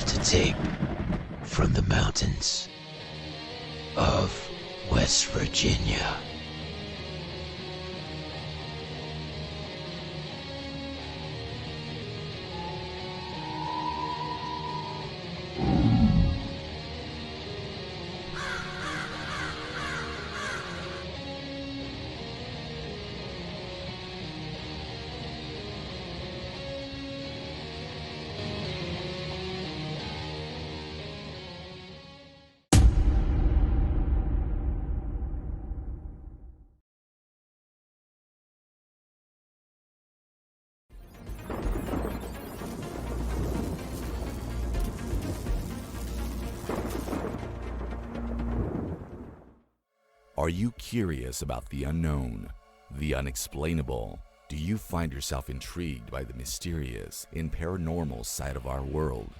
to tape from the mountains of West Virginia. Are you curious about the unknown, the unexplainable? Do you find yourself intrigued by the mysterious and paranormal side of our world?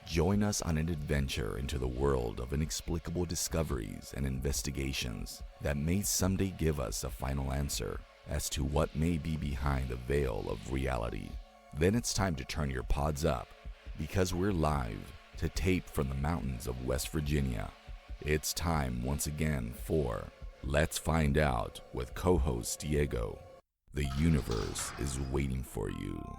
Join us on an adventure into the world of inexplicable discoveries and investigations that may someday give us a final answer as to what may be behind the veil of reality. Then it's time to turn your pods up, because we're live to tape from the mountains of West Virginia. It's time once again for Let's Find Out with co-host Diego. The universe is waiting for you.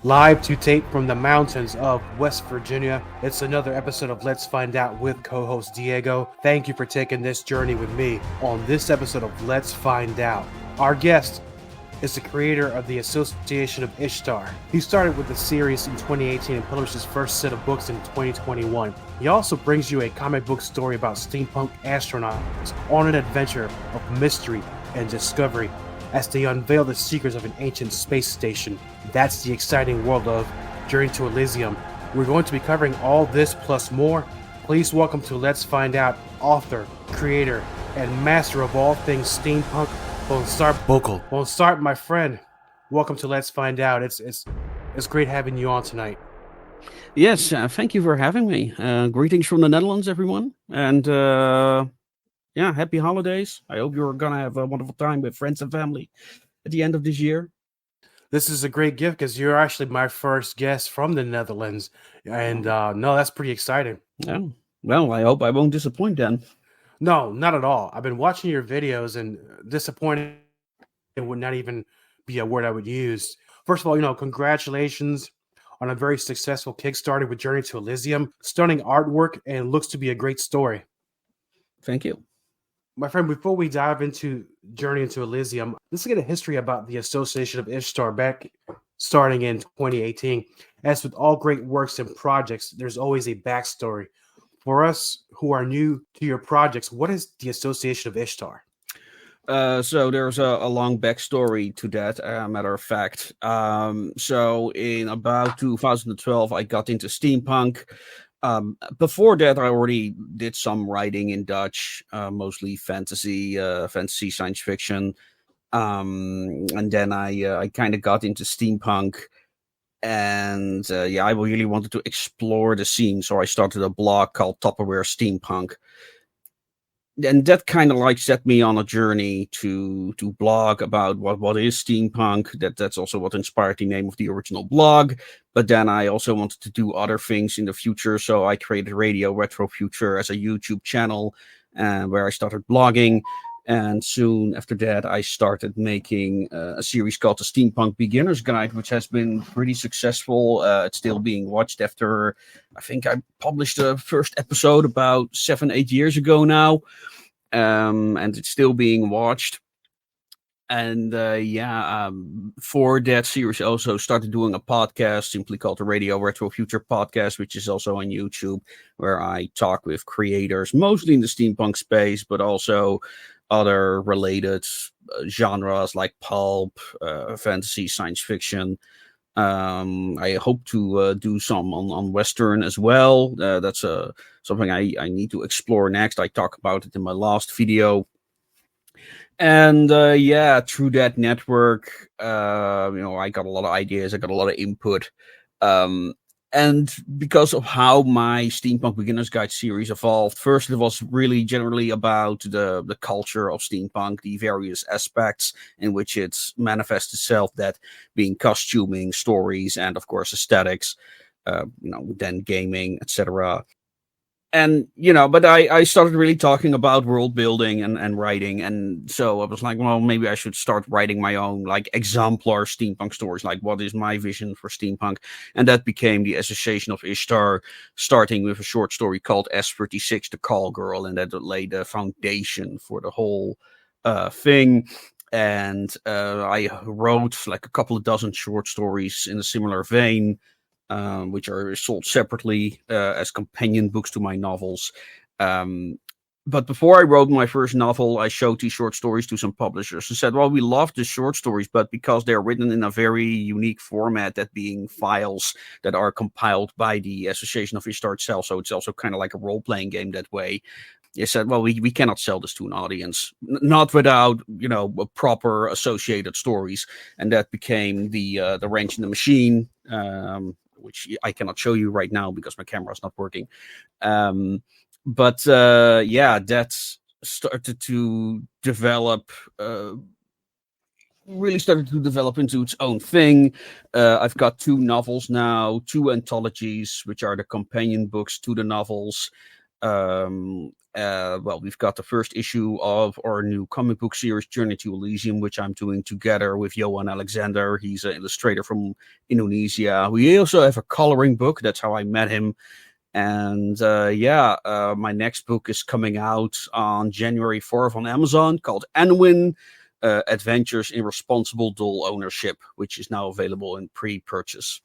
Live to tape from the mountains of West Virginia, it's another episode of Let's Find Out with co-host Diego. Thank you for taking this journey with me on this episode of Let's Find Out. Our guest is the creator of the Association of Ishtar. He started with the series in 2018 and published his first set of books in 2021. He also brings you a comic book story about steampunk astronauts on an adventure of mystery and discovery as they unveil the secrets of an ancient space station. That's the exciting world of Journey to Elysium. We're going to be covering all this plus more. Please welcome to Let's Find Out author, creator, and master of all things steampunk, Bonsart Bokel. Bonsart, my friend, welcome to Let's Find Out. It's great having you on tonight. Yes, thank you for having me. Greetings from the Netherlands, everyone. And happy holidays. I hope you're going to have a wonderful time with friends and family at the end of this year. This is a great gift because you're actually my first guest from the Netherlands. And no, that's pretty exciting. Yeah. Well, I hope I won't disappoint then. No, not at all. I've been watching your videos, and disappointed would not even be a word I would use. First of all, congratulations on a very successful Kickstarter with Journey to Elysium. Stunning artwork and looks to be a great story. Thank you. My friend, before we dive into Journey into Elysium, let's get a history about the Association of Ishtar back starting in 2018. As with all great works and projects, there's always a backstory. For us who are new to your projects, what is the Association of Ishtar? So there's a long backstory to that, matter of fact. So in about 2012, I got into steampunk. Before that, I already did some writing in Dutch, mostly fantasy science fiction. And then I kind of got into steampunk. And I really wanted to explore the scene, so I started a blog called Tupperware Steampunk. And that kind of set me on a journey to blog about what is steampunk. That's also what inspired the name of the original blog. But then I also wanted to do other things in the future, so I created Radio Retro Future as a YouTube channel, where I started blogging. And soon after that, I started making a series called the Steampunk Beginner's Guide, which has been pretty successful. It's still being watched after, I think I published the first episode about 7-8 years ago now. And it's still being watched. And for that series, I also started doing a podcast simply called the Radio Retro Future Podcast, which is also on YouTube, where I talk with creators, mostly in the steampunk space, but also other related genres like pulp, fantasy, science fiction. I hope to do some on Western as well. That's something I need to explore next. I talk about it in my last video. And through that network, I got a lot of ideas. I got a lot of input. And because of how my Steampunk Beginner's Guide series evolved, first it was really generally about the culture of steampunk, the various aspects in which it manifests itself, that being costuming, stories, and of course aesthetics, then gaming, etc. And but I started really talking about world building and writing, and so I was like, well, maybe I should start writing my own like exemplar steampunk stories, like what is my vision for steampunk. And that became the Association of Ishtar, starting with a short story called S36 the Call Girl, and that laid the foundation for the whole thing. And I wrote like a couple of dozen short stories in a similar vein, which are sold separately as companion books to my novels. But before I wrote my first novel, I showed these short stories to some publishers and said, well, we love the short stories, but because they're written in a very unique format, that being files that are compiled by the Association of Ishtar itself, so it's also kind of like a role-playing game that way. They said, well, we cannot sell this to an audience, not without, proper associated stories. And that became the wrench in the machine, which I cannot show you right now because my camera is not working. That started to develop, really started to develop into its own thing. I've got 2 novels now, 2 anthologies, which are the companion books to the novels. We've got the first issue of our new comic book series, Journey to Elysium, which I'm doing together with Johan Alexander. He's an illustrator from Indonesia. We also have a coloring book. That's how I met him. And my next book is coming out on January 4th on Amazon, called Anwin, Adventures in Responsible Dual Ownership, which is now available in pre-purchase.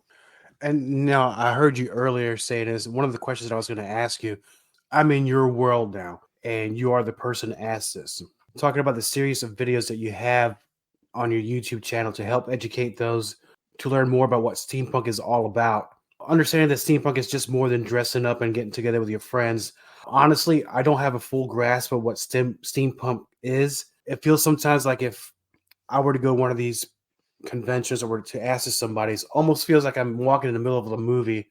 And now I heard you earlier say this. One of the questions that I was going to ask you, I'm in your world now, and you are the person to ask this. I'm talking about the series of videos that you have on your YouTube channel to help educate those to learn more about what steampunk is all about. Understanding that steampunk is just more than dressing up and getting together with your friends. Honestly, I don't have a full grasp of what steampunk is. It feels sometimes like if I were to go to one of these conventions or were to ask to somebody, it almost feels like I'm walking in the middle of a movie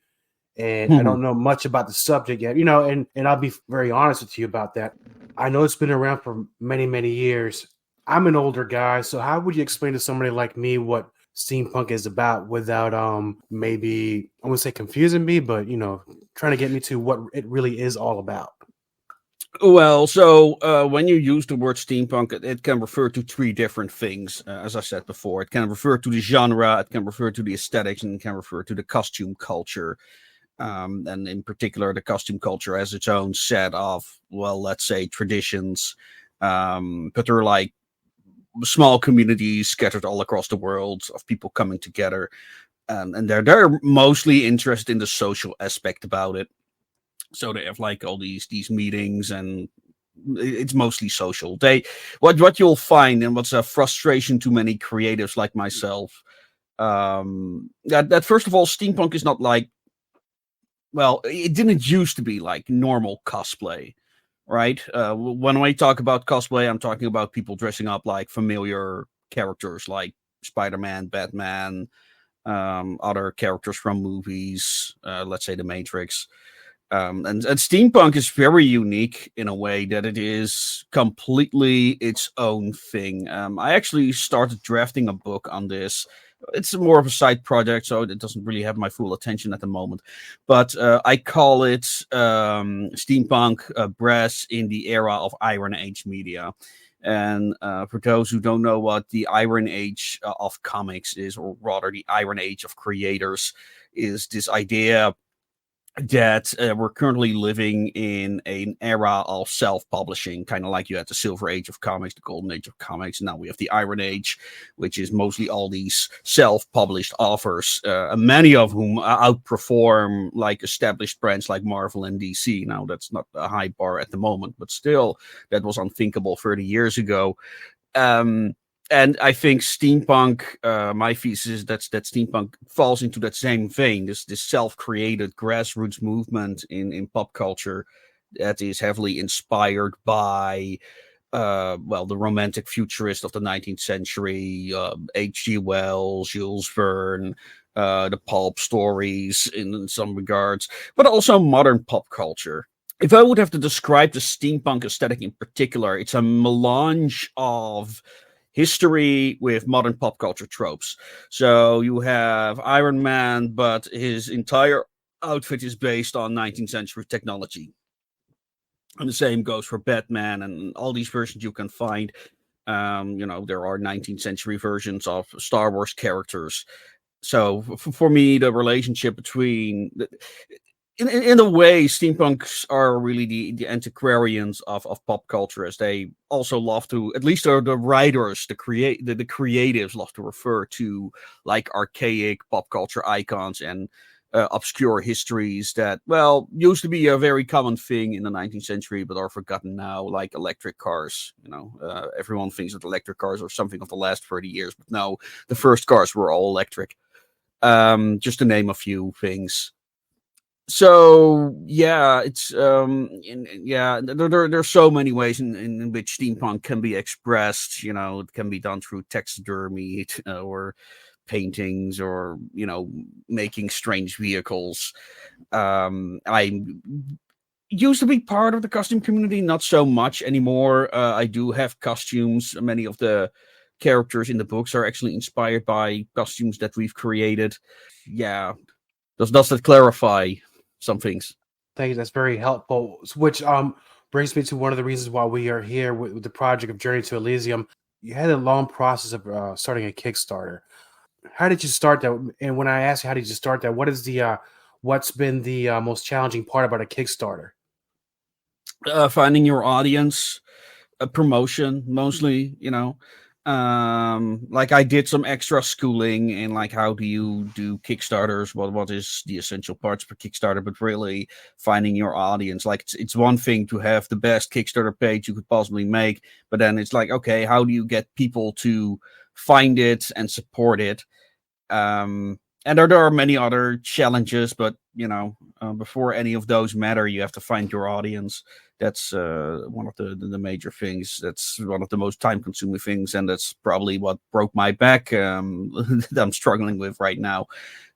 and I don't know much about the subject yet, and I'll be very honest with you about that. I know it's been around for many, many years. I'm an older guy, so how would you explain to somebody like me what steampunk is about without maybe, I wouldn't say confusing me, but trying to get me to what it really is all about? Well, so when you use the word steampunk, it can refer to 3 different things. As I said before, it can refer to the genre, it can refer to the aesthetics, and it can refer to the costume culture. And in particular, the costume culture has its own set of, well, let's say traditions, but they're like small communities scattered all across the world of people coming together, and they're mostly interested in the social aspect about it. So they have like all these meetings, and it's mostly social. What you'll find, and what's a frustration to many creatives like myself, that first of all, steampunk is not like, well, it didn't used to be like normal cosplay, right? When I talk about cosplay, I'm talking about people dressing up like familiar characters like Spider-Man, Batman, other characters from movies, let's say The Matrix. And steampunk is very unique in a way that it is completely its own thing. I actually started drafting a book on this. It's more of a side project, so it doesn't really have my full attention at the moment. But I call it Steampunk Brass in the Era of Iron Age Media. And for those who don't know what the Iron Age of comics is, or rather the Iron Age of creators, is this idea that we're currently living in an era of self-publishing, kind of like you had the Silver Age of comics, the Golden Age of comics, and now we have the Iron Age, which is mostly all these self-published authors, many of whom outperform like established brands like Marvel and DC. Now, that's not a high bar at the moment, but still, that was unthinkable 30 years ago. And I think steampunk, my thesis is that steampunk falls into that same vein, this self-created grassroots movement in pop culture that is heavily inspired by, the romantic futurist of the 19th century, H.G. Wells, Jules Verne, the pulp stories in some regards, but also modern pop culture. If I would have to describe the steampunk aesthetic in particular, it's a melange of history with modern pop culture tropes. So you have Iron Man, but his entire outfit is based on 19th century technology. And the same goes for Batman and all these versions you can find. There are 19th century versions of Star Wars characters. So for me, the relationship between in a way, steampunks are really the antiquarians of pop culture, as they also love to, at least the writers, the creatives love to refer to like archaic pop culture icons and obscure histories that, well, used to be a very common thing in the 19th century, but are forgotten now, like electric cars. Everyone thinks that electric cars are something of the last 30 years, but no, the first cars were all electric. Just to name a few things. So yeah, it's there's so many ways in which steampunk can be expressed. It can be done through taxidermy or paintings, or making strange vehicles. I used to be part of the costume community, not so much anymore. I do have costumes. Many of the characters in the books are actually inspired by costumes that we've created. Yeah, does that clarify some things? Thank you. That's very helpful. Which brings me to one of the reasons why we are here with the project of Journey to Elysium. You had a long process of starting a Kickstarter. How did you start that? And when I ask you how did you start that, what's been the most challenging part about a Kickstarter? Finding your audience, promotion, mostly. Like I did some extra schooling in like how do you do Kickstarters, what is the essential parts for Kickstarter, but really finding your audience. Like it's one thing to have the best Kickstarter page you could possibly make, but then it's like, okay, how do you get people to find it and support it? And there are many other challenges, but before any of those matter, you have to find your audience. That's one of the major things. That's one of the most time-consuming things, and that's probably what broke my back. That I'm struggling with right now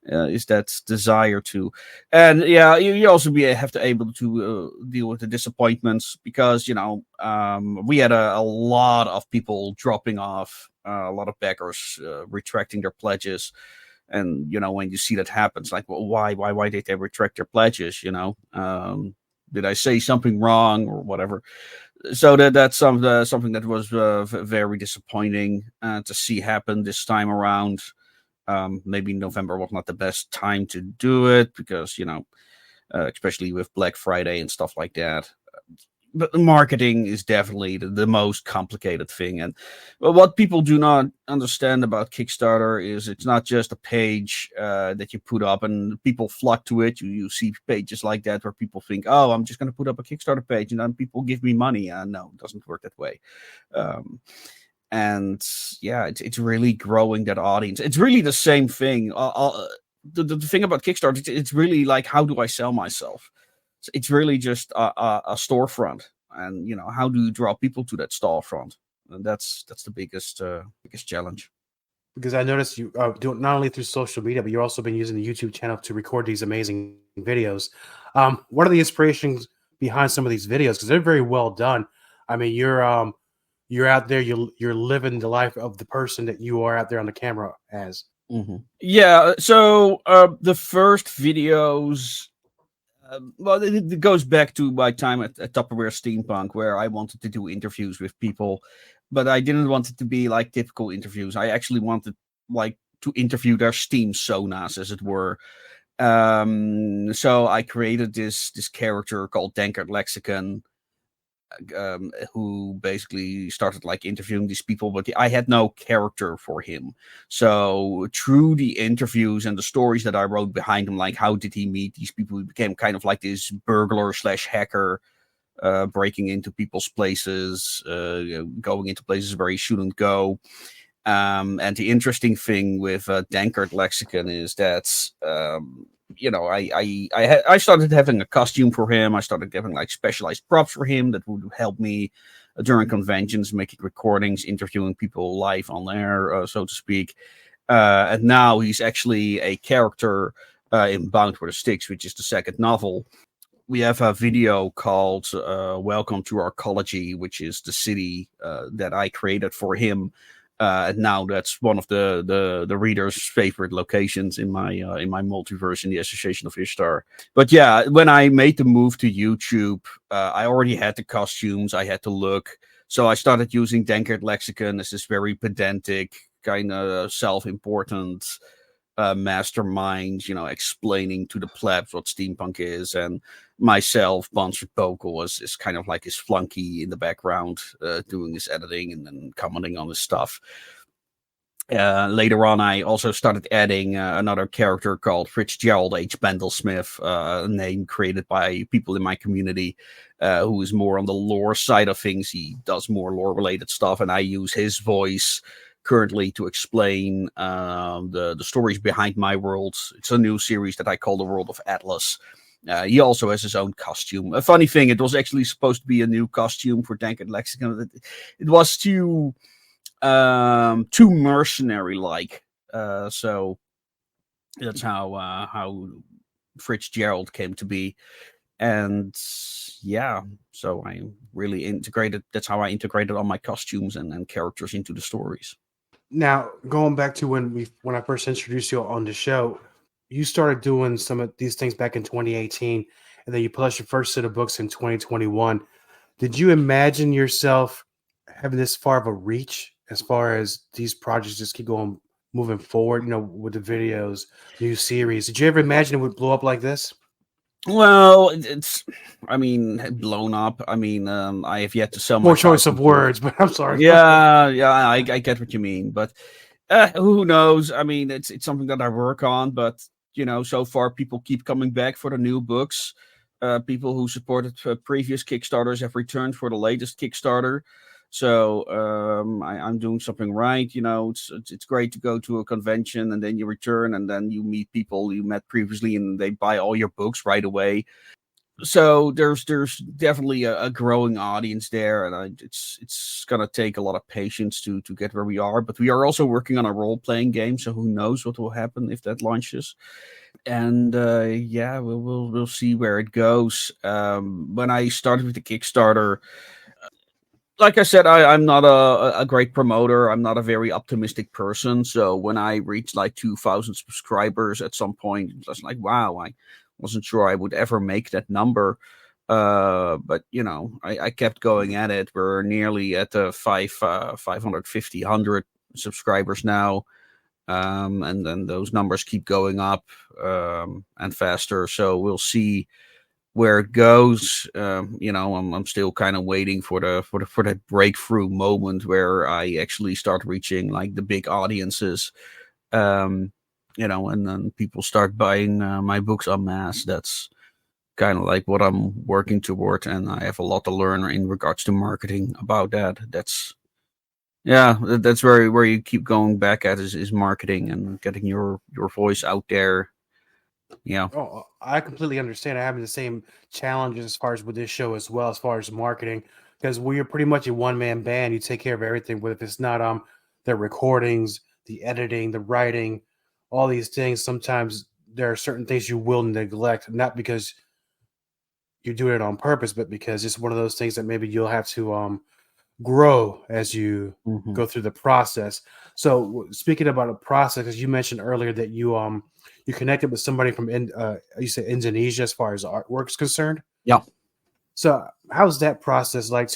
is that desire to, and yeah, you also have to able to deal with the disappointments, because we had a lot of people dropping off, a lot of backers retracting their pledges. And when you see that happens, like, well, why did they retract their pledges? Did I say something wrong or whatever? So that's something that was very disappointing to see happen this time around. Maybe November was not the best time to do it because especially with Black Friday and stuff like that. But marketing is definitely the most complicated thing. And what people do not understand about Kickstarter is it's not just a page that you put up and people flock to it. You see pages like that where people think, oh, I'm just going to put up a Kickstarter page and then people give me money. No, it doesn't work that way. And yeah, it's really growing that audience. It's really the same thing. The thing about Kickstarter, it's really like, how do I sell myself? It's really just a storefront, and how do you draw people to that storefront? And that's the biggest challenge. Because I noticed you do it not only through social media, but you've also been using the YouTube channel to record these amazing videos. What are the inspirations behind some of these videos? Because they're very well done. I mean, you're out there, you're living the life of the person that you are out there on the camera as. Mm-hmm. Yeah. So the first videos. Well, it goes back to my time at Tupperware Steampunk, where I wanted to do interviews with people, but I didn't want it to be like typical interviews. I actually wanted like to interview their Steam sonas, as it were. So I created this character called Dankard Lexicon, who basically started like interviewing these people, but I had no character for him. So through the interviews and the stories that I wrote behind him, like how did he meet these people, he became kind of like this burglar / hacker, breaking into people's places, going into places where he shouldn't go. And the interesting thing with Dankard Lexicon is that I started having a costume for him. I started having like specialized props for him that would help me during conventions, making recordings, interviewing people live on air, so to speak. and now he's actually a character in Bound for the Sticks, which is the second novel. We have a video called Welcome to Arcology, which is the city that I created for him. And now that's one of the reader's favorite locations in my multiverse in the Association of Ishtar. But yeah, when I made the move to YouTube, I already had the costumes. I had to look. So I started using Denkard Lexicon as this very pedantic, kind of self-important mastermind, explaining to the plebs what steampunk is, and myself, Bonsart Bokel, is kind of like his flunky in the background, doing his editing and then commenting on his stuff. Later on, I also started adding another character called Fitzgerald H. Bendelsmith, a name created by people in my community, who is more on the lore side of things. He does more lore-related stuff, and I use his voice currently to explain the stories behind my world. It's a new series that I call The World of Atlas. He also has his own costume. A funny thing, it was actually supposed to be a new costume for Denkard Lexicon. It was too mercenary-like. So that's how Fitzgerald came to be. And yeah, so I really integrated. That's how I integrated all my costumes and characters into the stories. Now, going back to when I first introduced you on the show, you started doing some of these things back in 2018, and then you published your first set of books in 2021. Did you imagine yourself having this far of a reach as far as these projects just keep moving forward, with the videos, new series? Did you ever imagine it would blow up like this? Well, blown up. I have yet to sell more choice of words, but I'm sorry. Yeah, I get what you mean, but who knows? It's something that I work on, but so far people keep coming back for the new books. People who supported previous Kickstarters have returned for the latest Kickstarter. So I'm doing something right. It's great to go to a convention and then you return and then you meet people you met previously and they buy all your books right away. So there's definitely a growing audience there, and it's gonna take a lot of patience to get where we are. But we are also working on a role-playing game, so who knows what will happen if that launches. And we'll see where it goes. When I started with the Kickstarter, like I said, I'm not a great promoter. I'm not a very optimistic person. So when I reached like 2,000 subscribers at some point, it was like, wow, I wasn't sure I would ever make that number. But, I kept going at it. We're nearly at the 550, 100 subscribers now. And then those numbers keep going up and faster. So we'll see where it goes. I'm still kind of waiting for that breakthrough moment where I actually start reaching like the big audiences, and then people start buying my books en masse. That's kind of like what I'm working toward, and I have a lot to learn in regards to marketing about that. That's where you keep going back at is marketing and getting your voice out there. Yeah. Oh, I completely understand. I'm having the same challenges as far as with this show as well, as far as marketing, because we're pretty much a one-man band. You take care of everything. But if it's not the recordings, the editing, the writing, all these things, sometimes there are certain things you will neglect, not because you're doing it on purpose, but because it's one of those things that maybe you'll have to grow as you go through the process. So speaking about a process, as you mentioned earlier that you connected with somebody from you said Indonesia as far as artwork is concerned. Yeah. So how's that process like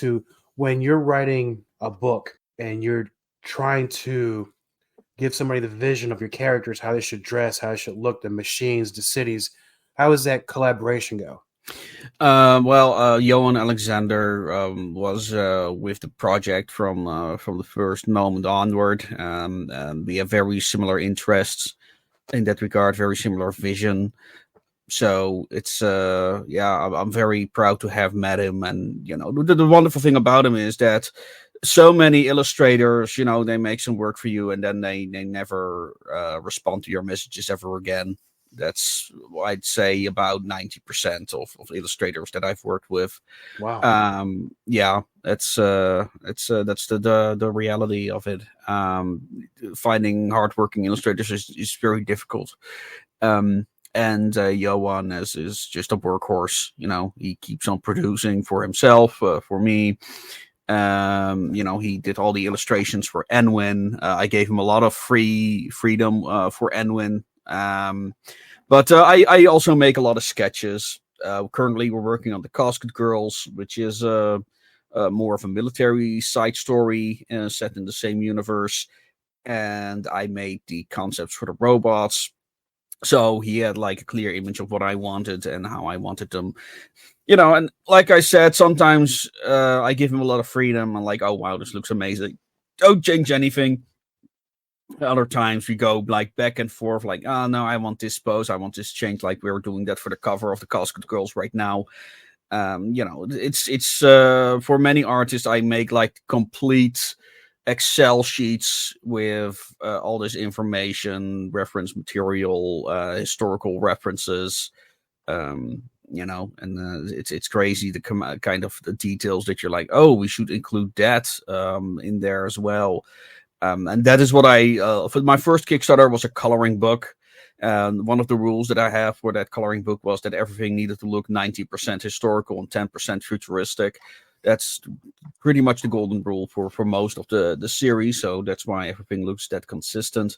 when you're writing a book and you're trying to give somebody the vision of your characters, how they should dress, how they should look, the machines, the cities? How does that collaboration go? Johan Alexander was with the project from the first moment onward. We have very similar interests in that regard, very similar vision. So it's I'm very proud to have met him. And the wonderful thing about him is that so many illustrators, they make some work for you and then they never respond to your messages ever again. That's, I'd say, about 90% of illustrators that I've worked with. Wow. Yeah, that's the reality of it. Finding hardworking illustrators is very difficult. And Johan is just a workhorse. He keeps on producing for himself, for me. He did all the illustrations for Enwin. I gave him a lot of freedom for Enwin. But I also make a lot of sketches. Currently, we're working on the Casket Girls, which is more of a military side story set in the same universe. And I made the concepts for the robots. So he had like a clear image of what I wanted and how I wanted them. And like I said, sometimes I give him a lot of freedom. I'm like, oh, wow, this looks amazing. Don't change anything. Other times we go like back and forth, like, oh, no, I want this pose. I want this change. Like we're doing that for the cover of the Casket Girls right now. It's for many artists, I make like complete Excel sheets with all this information, reference material, historical references, and it's crazy the kind of the details that you're like, oh, we should include that in there as well. And that is what for my first Kickstarter was a coloring book. And one of the rules that I have for that coloring book was that everything needed to look 90% historical and 10% futuristic. That's pretty much the golden rule for most of the series. So that's why everything looks that consistent.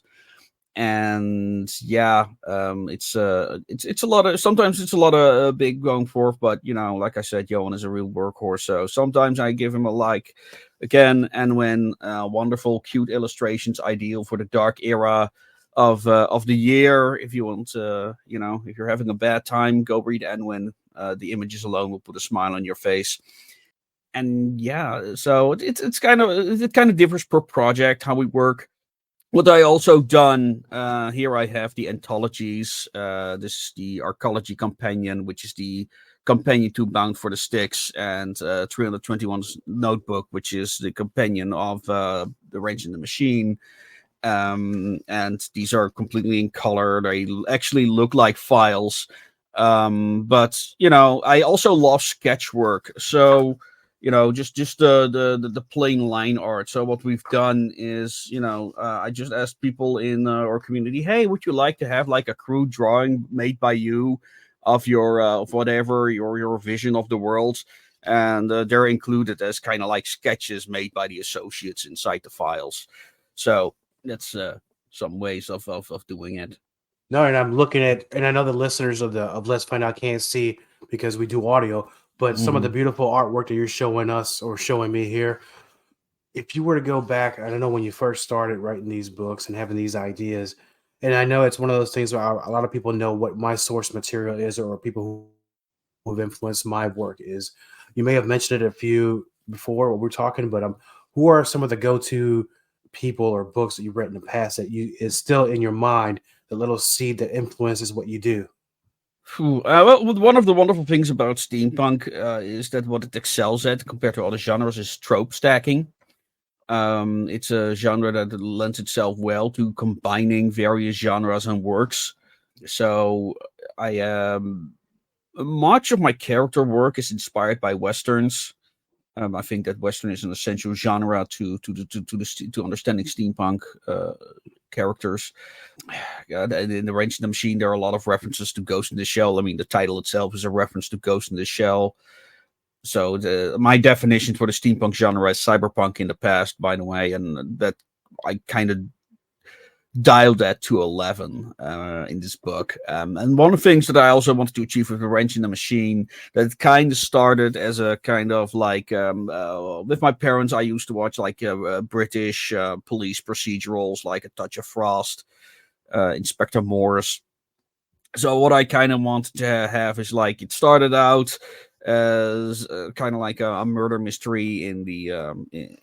And yeah, it's a lot of, sometimes it's a lot of big going forth, but like I said, Johan is a real workhorse. So sometimes I give him a like. Again, and when wonderful, cute illustrations, ideal for the dark era of the year. If you want to, if you're having a bad time, go read Enwin. The images alone will put a smile on your face. And yeah, so it kind of differs per project how we work. What I also done here, I have the anthologies. This is the Arcology Companion, which is the companion to Bound for the Sticks, and 321's Notebook, which is the companion of the Range in the Machine. And these are completely in color. They actually look like files. But I also love sketch work. So just the plain line art. So what we've done is, I just asked people in our community, hey, would you like to have like a crude drawing made by you of your of whatever your vision of the world? And they're included as kind of like sketches made by the associates inside the files. So that's some ways of doing it. No, and I'm looking at, and I know the listeners of Let's Find Out can't see because we do audio, but some of the beautiful artwork that you're showing us or showing me here. If you were to go back, I don't know when you first started writing these books and having these ideas, and I know it's one of those things where a lot of people know what my source material is, or people who have influenced my work is. You may have mentioned it a few before when we're talking, but who are some of the go-to people or books that you've read in the past that is still in your mind, the little seed that influences what you do? Well, one of the wonderful things about steampunk is that what it excels at compared to other genres is trope stacking. It's a genre that lends itself well to combining various genres and works. So much of my character work is inspired by Westerns. I think that Western is an essential genre to understanding steampunk characters. In the Range of the Machine, there are a lot of references to Ghost in the Shell. I mean, the title itself is a reference to Ghost in the Shell. So my definition for the steampunk genre is cyberpunk in the past, by the way, and that I kind of dialed that to 11 in this book. And one of the things that I also wanted to achieve with the Range in the Machine, that kind of started as a kind of like, with my parents, I used to watch like British police procedurals, like A Touch of Frost, Inspector Morse. So what I kind of wanted to have is like, it started out as kind of like a murder mystery in the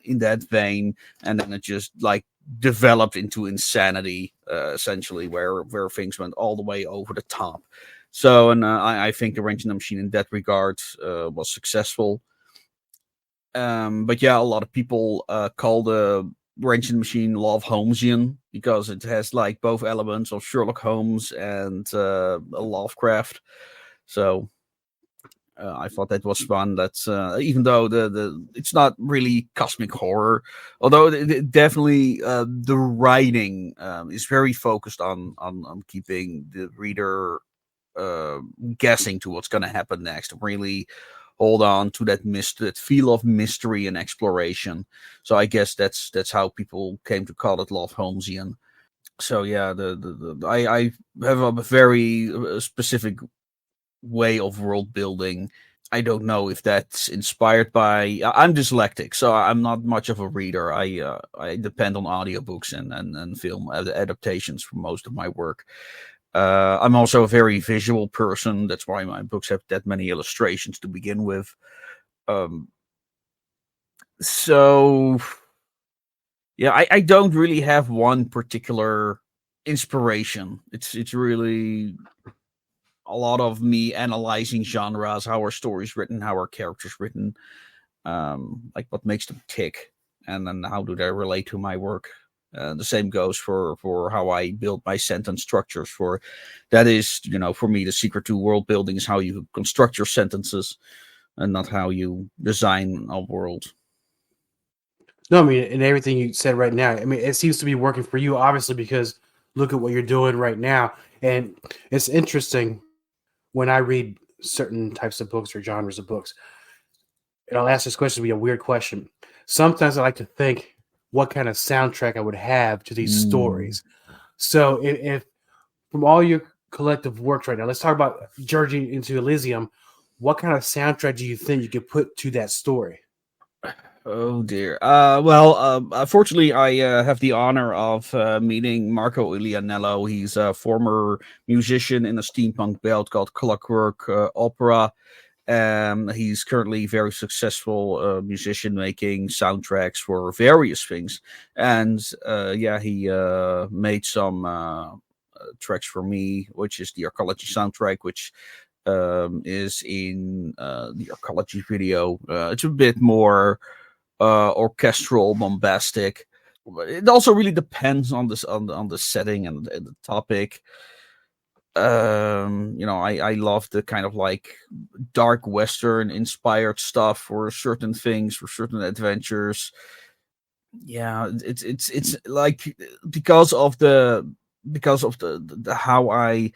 in that vein, and then it just like developed into insanity, essentially, where things went all the way over the top. So, and I think the Range in the Machine in that regard was successful. But yeah, a lot of people call the Wrench in the Machine Love Holmesian, because it has like both elements of Sherlock Holmes and Lovecraft. So I thought that was fun. That's even though it's not really cosmic horror, although definitely the writing is very focused on keeping the reader guessing to what's going to happen next. Really hold on to that feel of mystery and exploration. So I guess that's how people came to call it Love Holmesian. So yeah, I have a very specific way of world building. I don't know if that's inspired by. I'm dyslexic, so I'm not much of a reader. I depend on audiobooks and film adaptations for most of my work. I'm also a very visual person. That's why my books have that many illustrations to begin with. So, yeah, I don't really have one particular inspiration. It's really a lot of me analyzing genres, how are stories written, how are characters written, like what makes them tick, and then how do they relate to my work. The same goes for how I build my sentence structures. That is, for me, the secret to world building is how you construct your sentences and not how you design a world. No, I mean, and everything you said right now, I mean, it seems to be working for you, obviously, because look at what you're doing right now. And it's interesting when I read certain types of books or genres of books, and I'll ask this question, to be a weird question. Sometimes I like to think what kind of soundtrack I would have to these stories. So if from all your collective works right now, let's talk about Journey into Elysium. What kind of soundtrack do you think you could put to that story? Oh dear. Fortunately, I have the honor of meeting Marco Ilianello. He's a former musician in a steampunk band called Clockwork Opera. He's currently very successful musician, making soundtracks for various things. And he made some tracks for me, which is the Archaeology soundtrack, which is in the Archaeology video. It's a bit more orchestral, bombastic. It also really depends on this on the setting and the topic. I love the kind of like dark Western inspired stuff for certain things, for certain adventures. Yeah, it's like because of the how I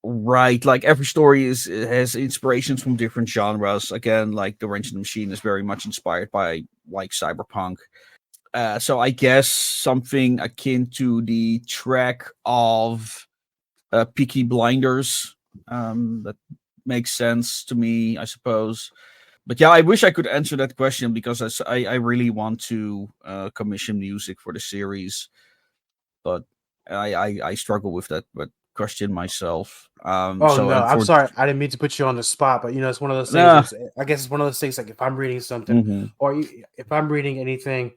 write. Like every story has inspirations from different genres. Again, like the Wrench in the Machine is very much inspired by like cyberpunk. So I guess something akin to the track of Peaky Blinders. That makes sense to me, I suppose. But yeah, I wish I could answer that question because I really want to commission music for the series, but I struggle with that question myself. I'm sorry, I didn't mean to put you on the spot, but it's one of those things. I guess it's one of those things. Like if I'm reading something, or if I'm reading anything,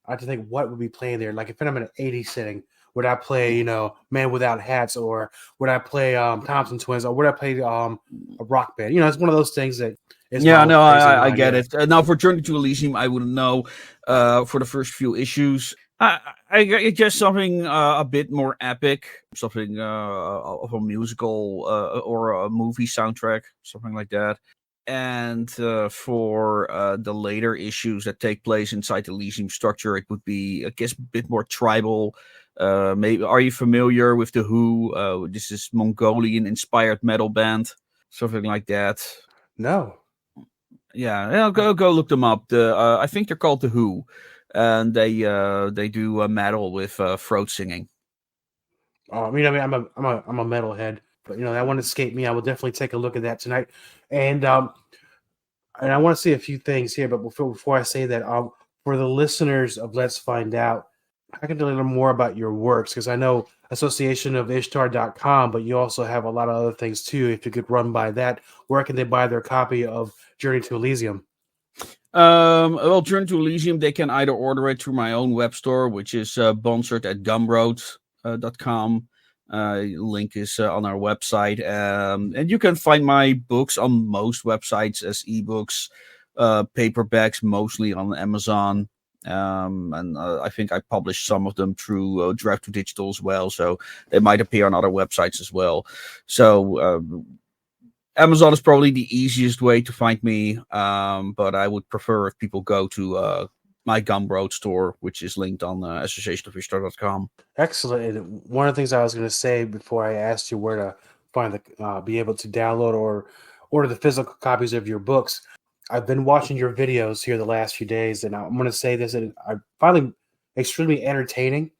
I have to think what would be playing there. Like if I'm in an 80s setting, would I play, Man Without Hats, or would I play Thompson Twins, or would I play a rock band? It's one of those things that. I get it. Now for Journey to Elysium, I wouldn't know for the first few issues. I guess something a bit more epic, something of a musical or a movie soundtrack, something like that. And for the later issues that take place inside the Elysium structure, it would be, I guess, a bit more tribal. Maybe are you familiar with the Who? This is Mongolian-inspired metal band, something like that. No. Yeah, go look them up. I think they're called the Who, and they do metal with throat singing. I'm a metalhead, but that won't escape me. I will definitely take a look at that tonight, and I want to say a few things here. But before I say that, for the listeners of Let's Find Out, I can tell you a little more about your works, because I know Association of Ishtar.com, but you also have a lot of other things too. If you could run by that, where can they buy their copy of Journey to Elysium? Journey to Elysium, they can either order it through my own web store, which is Bonsart at Gumroad.com. Link is on our website. And you can find my books on most websites as ebooks, paperbacks, mostly on Amazon. And I think I published some of them through Drive to Digital as well, so they might appear on other websites as well. So Amazon is probably the easiest way to find me, but I would prefer if people go to my Gumroad store, which is linked on associationofishtar.com. Excellent. And one of the things I was going to say before I asked you where to find the be able to download or order the physical copies of your books, I've been watching your videos here the last few days, and I'm going to say this, and I find them extremely entertaining,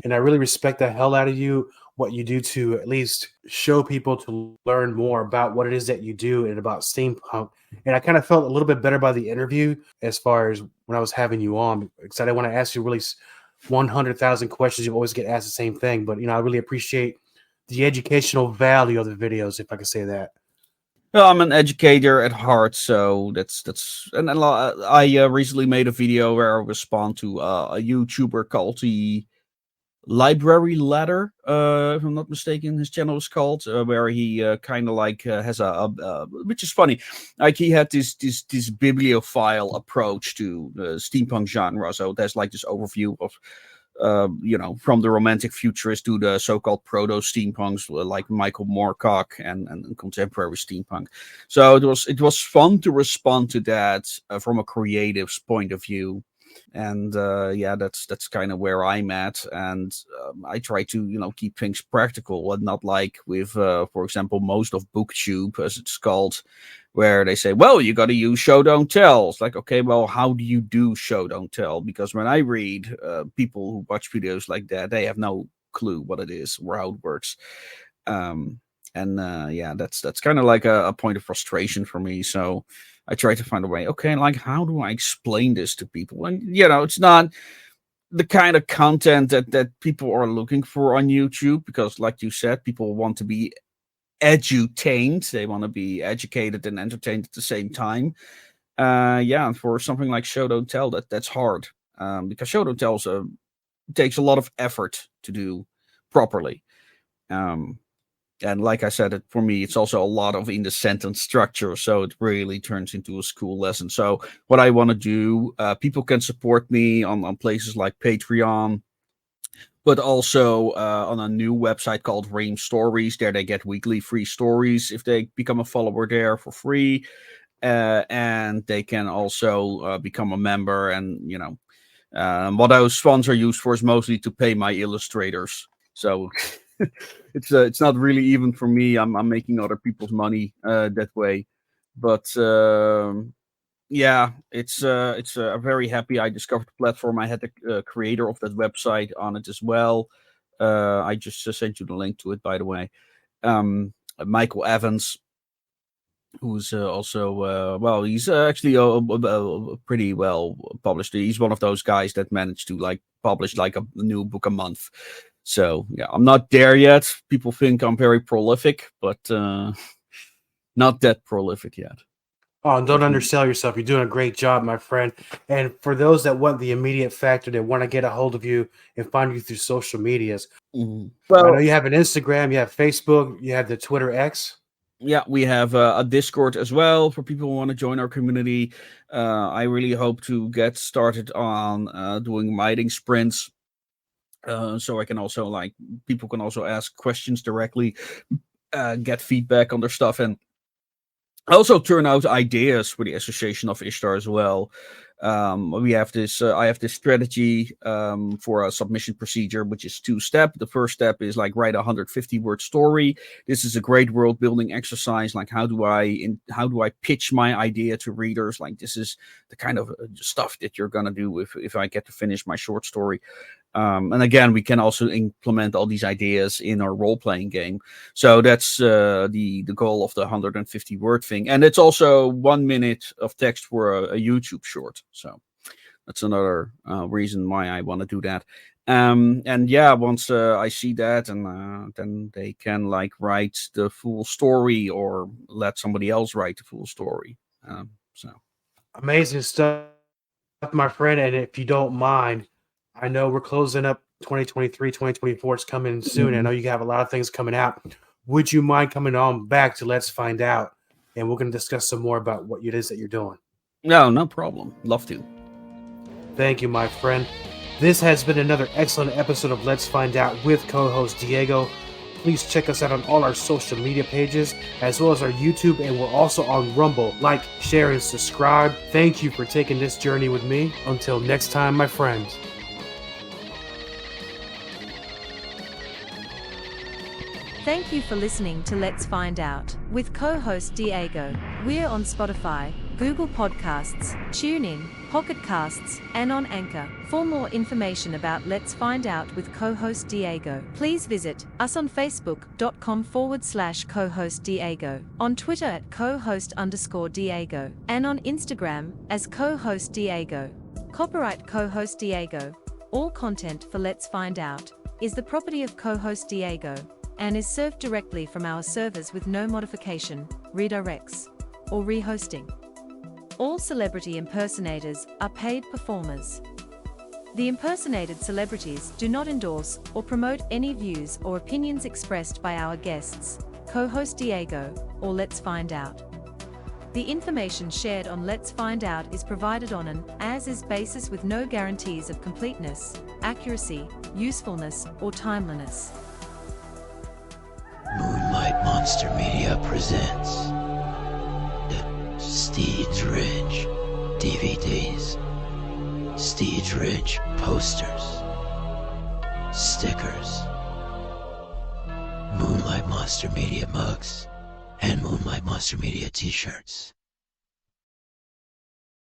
and I really respect the hell out of you, what you do to at least show people to learn more about what it is that you do and about steampunk. And I kind of felt a little bit better by the interview as far as when I was having you on, because I didn't want to ask you really 100,000 questions. You always get asked the same thing, but I really appreciate the educational value of the videos, if I could say that. Well, I'm an educator at heart, so that's. And I recently made a video where I respond to a YouTuber called the Library Ladder, if I'm not mistaken, his channel is called, where he kind of like has a which is funny, like he had this bibliophile approach to the steampunk genre. So there's like this overview of from the romantic futurist to the so-called proto-steampunks like Michael Moorcock and contemporary steampunk. So it was fun to respond to that from a creative's point of view. And that's kind of where I'm at. And I try to, keep things practical and not like with, for example, most of BookTube, as it's called, where they say, well, you got to use show, don't tell. It's like, okay, well, how do you do show, don't tell? Because when I read people who watch videos like that, they have no clue what it is or how it works. That's kind of like a point of frustration for me. So I try to find a way, okay, like, how do I explain this to people? And, it's not the kind of content that people are looking for on YouTube, because like you said, people want to be edutained. They want to be educated and entertained at the same time. And for something like show, don't tell, that's hard. Because show, don't tell takes a lot of effort to do properly. And like I said, for me, it's also a lot of in the sentence structure. So it really turns into a school lesson. So what I want to do, people can support me on places like Patreon, but also on a new website called Ream Stories. There they get weekly free stories if they become a follower there for free. And they can also become a member. And, what those funds are used for is mostly to pay my illustrators. So it's not really even for me. I'm making other people's money that way. But it's very happy I discovered the platform. I had the creator of that website on it as well. I just sent you the link to it, by the way. Michael Evans, who's also he's actually pretty well published. He's one of those guys that managed to publish a new book a month. So yeah, I'm not there yet. People think I'm very prolific, but not that prolific yet. Oh, don't undersell yourself. You're doing a great job, my friend. And for those that want the immediate factor, that want to get a hold of you and find you through social medias, Well, I know you have an Instagram, you have Facebook, you have the Twitter X. Yeah, we have a Discord as well for people who want to join our community. I really hope to get started on doing mining sprints. So I can also people can also ask questions directly, get feedback on their stuff, and also turn out ideas for the Association of Ishtar as well. We have this. I have this strategy for a submission procedure, which is 2-step. The first step is write a 150-word story. This is a great world building exercise. How do I pitch my idea to readers? This is the kind of stuff that you're gonna do if I get to finish my short story. And again, we can also implement all these ideas in our role-playing game. So that's the goal of the 150-word thing. And it's also 1 minute of text for a YouTube short. So that's another reason why I want to do that. And yeah, once I see that, and then they can write the full story or let somebody else write the full story. So amazing stuff, my friend. And if you don't mind, I know we're closing up 2023, 2024. It's coming soon. I know you have a lot of things coming out. Would you mind coming on back to Let's Find Out? And we're going to discuss some more about what it is that you're doing. No problem. Love to. Thank you, my friend. This has been another excellent episode of Let's Find Out with co-host Diego. Please check us out on all our social media pages, as well as our YouTube, and we're also on Rumble. Like, share, and subscribe. Thank you for taking this journey with me. Until next time, my friends. Thank you for listening to Let's Find Out with co-host Diego. We're on Spotify, Google Podcasts, TuneIn, Pocket Casts, and on Anchor. For more information about Let's Find Out with co-host Diego, please visit us on facebook.com/co-host Diego, on Twitter at co-host_Diego, and on Instagram as co-host Diego. Copyright co-host Diego. All content for Let's Find Out is the property of co-host Diego and is served directly from our servers with no modification, redirects, or rehosting. All celebrity impersonators are paid performers. The impersonated celebrities do not endorse or promote any views or opinions expressed by our guests, co-host Diego, or Let's Find Out. The information shared on Let's Find Out is provided on an as-is basis with no guarantees of completeness, accuracy, usefulness, or timeliness. Moonlight Monster Media presents the Steeds Ridge DVDs, Steeds Ridge posters, stickers, Moonlight Monster Media mugs, and Moonlight Monster Media t-shirts.